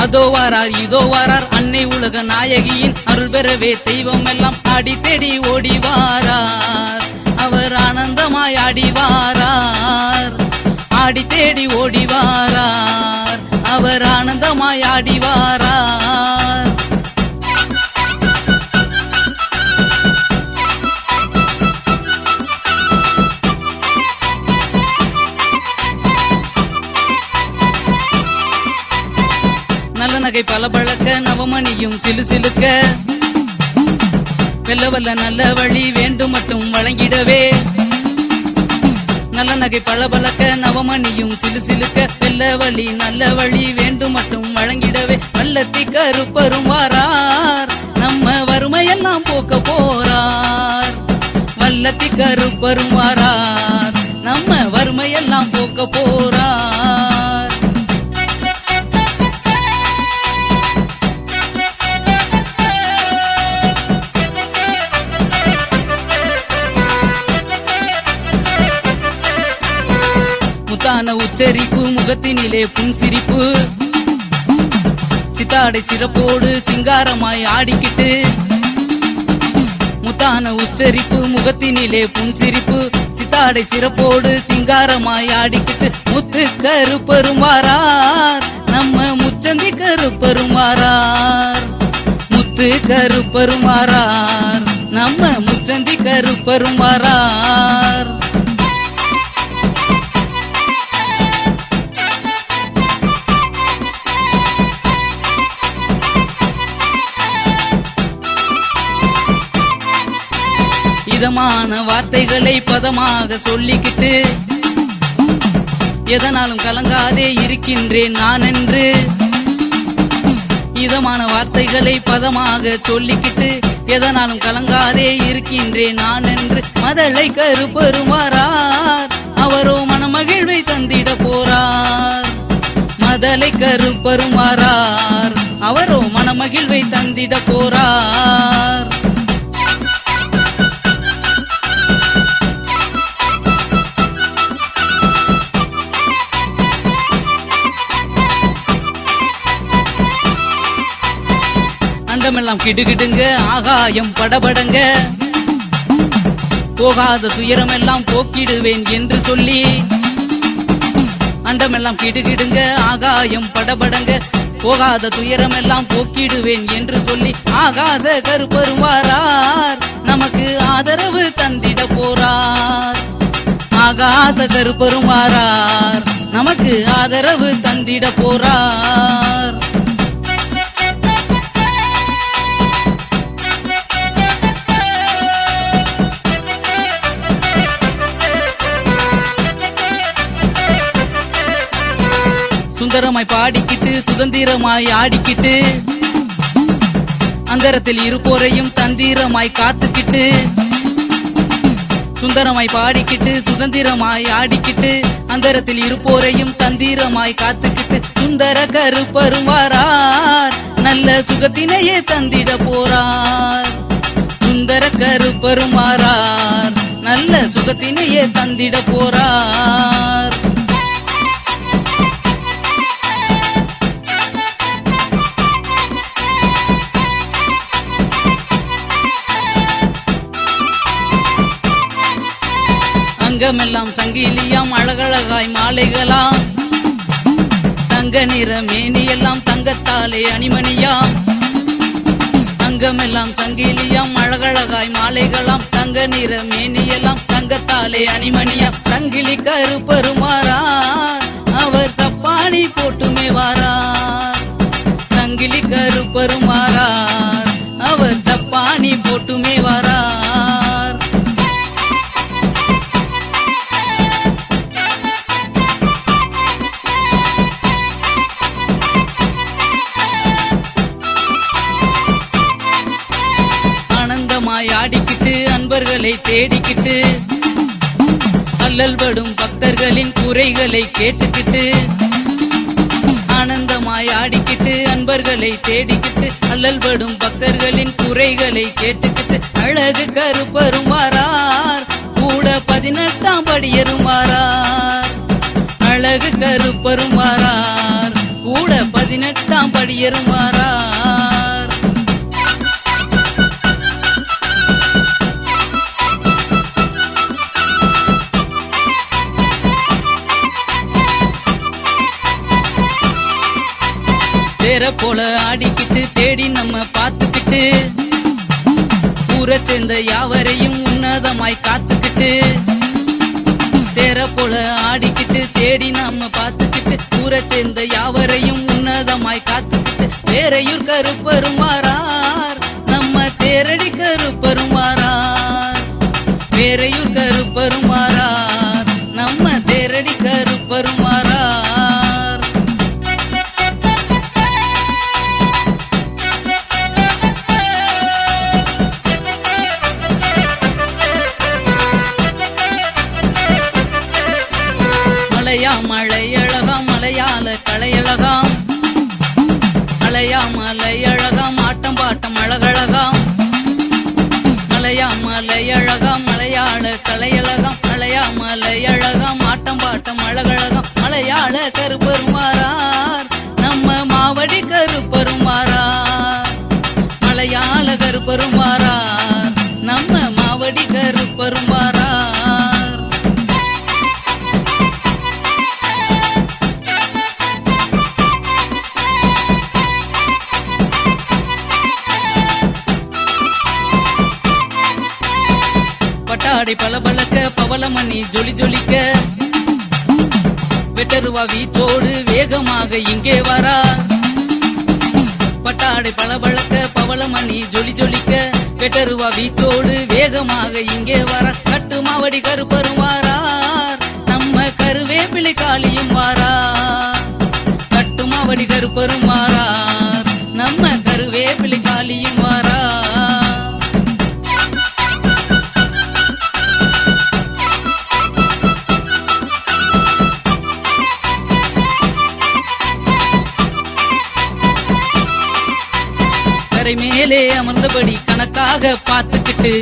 அதோ வாரார் இதோ வாரார் அன்னை உலக நாயகியின் அருள் பெறவே தெய்வம் எல்லாம் ஆடி தேடி ஓடி வாரார். அவர் ஆனந்தமாய் ஆடி வாரார், ஆடி தேடி ஓடி வாரார். அவர் ஆனந்தமாய் ஆடி வாரார். நல்ல நகை பல பழக்க நவமணியும் சிலு சிலுக்க வெல்ல வல்ல நல்ல வழி வேண்டும் மட்டும் வழங்கிடவே. நல்ல நகை பல பழக்க நவமணியும் சிலு சிலுக்க வெல்ல வழி நல்ல வழி வேண்டும் மட்டும் வழங்கிடவே. வல்லத்தி கருப்பரும் வாரார், நம்ம வறுமையெல்லாம் போக்க போறார். வல்லத்தி கருப்பரும் வாரார், நம்ம வறுமையெல்லாம் போக்க போறார். முத்தான உச்சரிப்பு முகத்தினிலே புன்சிரிப்பு, சித்தாடை சிறப்போடு சிங்காரமாய் ஆடிக்கிட்டு. முத்தான உச்சரிப்பு முகத்தினிலே புன்சிரிப்பு, சித்தாடை சிறப்போடு சிங்காரமாய் ஆடிக்கிட்டு. முத்து கருப்பரும் வாரார், நம்ம முச்சந்தி கருப்பரும் வாரார். முத்து கருப்பரும் வாரார், நம்ம முச்சந்தி கருப்பரும் வாரார். இதமான வார்த்தைகளை பதமாக சொல்லிக்கிட்டு எதனாலும் கலங்காதே இருக்கின்றேன் நான் என்று. இதமான வார்த்தைகளை பதமாக சொல்லிக்கிட்டு எதனாலும் கலங்காதே இருக்கின்றேன் நான் என்று. மதலை கருப்பரும் வாரார், அவரோ மனமகிழ்வை தந்திட போறார். மதலை கருப்பரும் வாரார், அவரோ மனமகிழ்வை தந்திட போறார். அண்டமெல்லாம் கிடுகிடுங்க ஆகாயம் படபடங்க, போகாத துயரமெல்லாம் போக்கிடுவேன் என்று சொல்லி. அண்டமெல்லாம் கிடுகிடுங்க ஆகாயம் படபடங்க, போகாத துயரமெல்லாம் போக்கிடுவேன் என்று சொல்லி. ஆகாச கருப்பரும் வாரார், நமக்கு ஆதரவு தந்திட போறார். ஆகாச கருப்பரும் வாரார், நமக்கு ஆதரவு தந்திட போறார். சுந்தரமாய் பாடிக்கிட்டு சுதந்திரமாய் ஆடிக்கிட்டு, அந்தரத்தில் இருப்போரையும் தந்திரமாய் காத்துக்கிட்டு. சுந்தரமாய் பாடிக்கிட்டு சுதந்திரமாய் ஆடிக்கிட்டு, அந்தரத்தில் இருப்போரையும் தந்திரமாய் காத்துக்கிட்டு. சுந்தர கருப்பரும் வாரார், நல்ல சுகத்தினையே தந்திட போறார். சுந்தர கருப்பரும் வாரார், நல்ல சுகத்தினையே தந்திட போறார். அங்கமெல்லாம் சங்கிலியாம் அழகழகாய் மாலைகளாம், தங்க நிற மேனியெல்லாம் தங்கத்தாலே அணிமணியாம். அங்கமெல்லாம் சங்கிலியாம் அழகழகாய் மாலைகளாம், தங்க நிற மேனியெல்லாம் தங்கத்தாலே அணிமணியாம். சங்கிலி கருப்பரும் வாரார், அவர் சப்பாணி போட்டுமே வாரார். சங்கிலி கருப்பரும் வாரார், அவர் சப்பாணி போட்டுமே வாரார். ஆடிக்கிட்டு அன்பர்களை தேடிக்கிட்டு, அல்லல் படும் பக்தர்களின் குறைகளை கேட்டுக்கிட்டு. ஆனந்தமாய் ஆடிக்கிட்டு அன்பர்களை தேடிக்கிட்டு, அல்லல் படும் பக்தர்களின் குறைகளை கேட்டுக்கிட்டு. அழகு கருப்பரும் வாரார், கூட 18ஆம் படியரும் வாரார். அழகு கருப்பரும் வாரார், கூட 18 படியெல்லாம் படியேறும் வாரார். தேர போல ஆடிக்கிட்டு தேடி நம்ம பார்த்துக்கிட்டு ஊரை சேர்ந்த யாவரையும் உன்னதமாய் காத்துக்கிட்டு தேர போல ஆடிக்கிட்டு தேடி நம்ம பார்த்துக்கிட்டு ஊரை சேர்ந்த யாவரையும் உன்னதமாய் காத்துக்கிட்டு தேரையூர் கருப்பரும் வாரார், நம்ம தேரடி கருப்பரும் வாரார். தேரையூர் கருப்பரும் வாரார், நம்ம தேரடி கருப்பரும் வாரார். மலையா மலையழகாம் மலையாள கலையழகாம், மலையா மலையழகாம் ஆட்டம் பாட்டம் அழகழகாம். மலையா மலையழகாம் மலையாள கலையழகாம், மலையா மலையழகாம் ஆட்டம் பாட்டம் அழகழகாம். மலையாள கருப்பரும் வாரார், நம்ம மாவடி கருப்பரும் வாரார். மலையாள கருப்பரும் வாரார், நம்ம மாவடி கருப்பரும் வாரார். பட்டாடை பளபளக்க பவளமணி ஜொலி ஜொலிக்க வெட்டருவா வீச்சோடு வேகமாக இங்கே வரா. பட்டாடை பளபளக்க பவளமணி ஜொலி ஜொலிக்க வெட்டருவா வீச்சோடு வேகமாக இங்கே வர. கட்டு மாவடி கருப்பரும் வாரார், நம்ம கருவேப்பிலை காளியும் வாரார். கட்டு மாவடி கருப்பரும் வாரார், நம்ம கருவேப்பிலை காளியும் வாரார். கரை மேலே அமர்ந்தபடி கணக்காக பார்த்துக்கிட்டு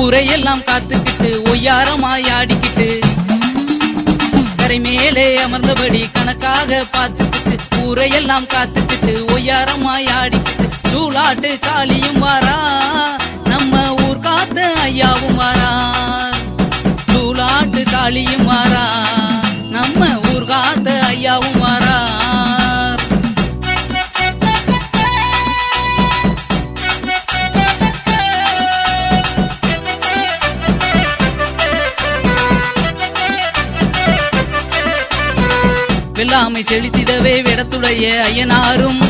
ஊரையெல்லாம் காத்துக்கிட்டு ஒய்யாரமாய் ஆடிக்கிட்டு. கரை மேலே அமர்ந்தபடி கணக்காக பார்த்துக்கிட்டு ஊரையெல்லாம் காத்துக்கிட்டு ஒய்யாரமாய் ஆடிக்கிட்டு. சூளாட்டு காளியும் வாரா, நம்ம ஊர் காத்த ஐயாவும் வாரா. சூளாட்டு காளியும் வாரா, நம்ம ஊர் காத்த ஐயாவும் வாரா. வெள்ளாமை செழித்திடவே வெடத்துடைய ஐயனாரும்,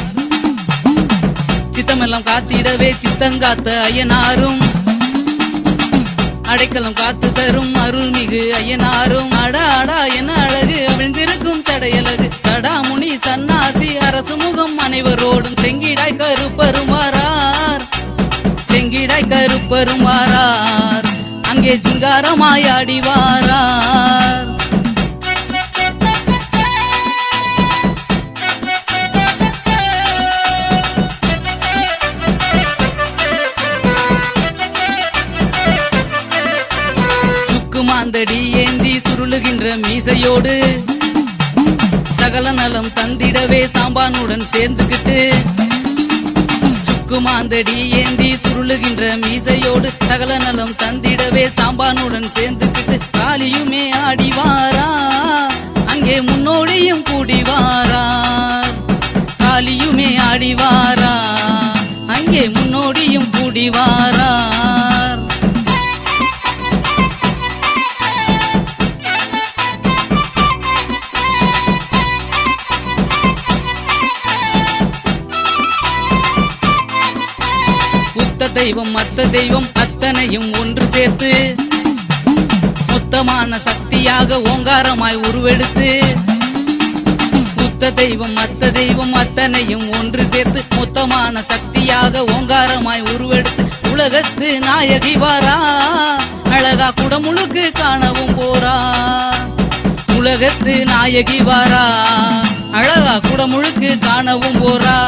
சித்தமெல்லாம் காத்திடவே சித்தங்காத்த ஐயனாரும், அடைக்கலம் காத்து தரும் அருள்மிகு ஐயனாரும். அடா அடா என்ன அழகு அவிழ்ந்திருக்கும் சடையழகு, சடாமுனி சன்னாசி அரசு முகம் அனைவரோடும் செங்கிடாய் கருப்பரும் வாரார். செங்கிடாய் கருப்பரும் வாரார், அங்கே சிங்காரமாய் ஆடி வாரார். மாந்தடி ஏந்தி சுருளுகின்ற மீசையோடு சகல நலம் தந்திடவே சாம்பானுடன் சேர்ந்துகிட்டு. சுக்கு மாந்தடி ஏந்தி சுருளுகின்ற மீசையோடு சகல நலம் தந்திடவே சாம்பானுடன் சேர்ந்துகிட்டு. காளியுமே ஆடி வாரா, அங்கே முன்னோடியும் கூடி வாரார். காளியுமே ஆடி வாரா, அங்கே முன்னோடியும் கூடி வாரார். தெய்வம் மத்த தெய்வம் அத்தனையும் ஒன்று சேர்த்து மொத்தமான சக்தியாக ஓங்காரமாய் உருவெடுத்து. முத்த தெய்வம் மத்த தெய்வம் அத்தனையும் ஒன்று சேர்த்து மொத்தமான சக்தியாக ஓங்காரமாய் உருவெடுத்து. உலகத்து நாயகி வாரா, அழகா குடமுழுக்கு காணவும் போறா. உலகத்து நாயகி வாரா, அழகா குடமுழுக்கு காணவும் போறா.